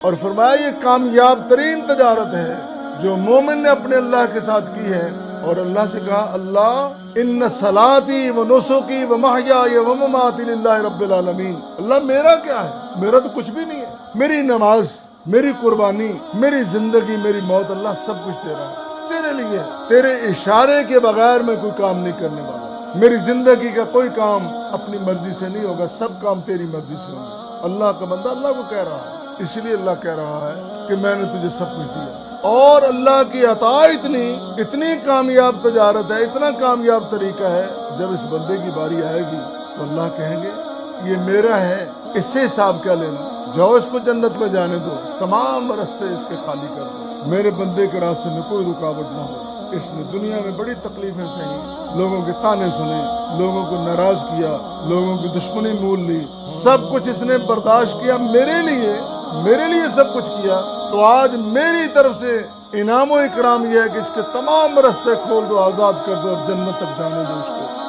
اور فرمایا یہ کامیاب ترین تجارت ہے جو مومن نے اپنے اللہ کے ساتھ کی ہے۔ اور اللہ سے کہا اللہ ان صلاتی و نسکی و محیای و مماتی للہ رب العالمین، اللہ میرا کیا ہے، میرا تو کچھ بھی نہیں ہے، میری نماز، میری قربانی، میری زندگی، میری موت، اللہ سب کچھ تیرا ہے، تیرے لیے، تیرے اشارے کے بغیر میں کوئی کام نہیں کرنے والا، میری زندگی کا کوئی کام اپنی مرضی سے نہیں ہوگا، سب کام تیری مرضی سے ہوگا۔ اللہ کا بندہ اللہ کو کہہ رہا ہے، اس لیے اللہ کہہ رہا ہے کہ میں نے تجھے سب کچھ دیا۔ اور اللہ کی عطا اتنی کامیاب تجارت ہے، اتنا کامیاب طریقہ ہے، جب اس بندے کی باری آئے گی تو اللہ کہیں گے یہ میرا ہے، اس سے حساب کیا لینا، جاؤ اس کو جنت میں جانے دو، تمام راستے اس کے خالی کر دو، میرے بندے کے راستے میں کوئی رکاوٹ نہ ہو۔ اس نے دنیا میں بڑی تکلیفیں سہی، لوگوں کے تانے سنے، لوگوں کو ناراض کیا، لوگوں کی دشمنی مول لی، سب کچھ اس نے برداشت کیا، میرے لیے سب کچھ کیا، تو آج میری طرف سے انعام و اکرام یہ ہے کہ اس کے تمام راستے کھول دو، آزاد کر دو اور جنت تک جانے دو اس کو۔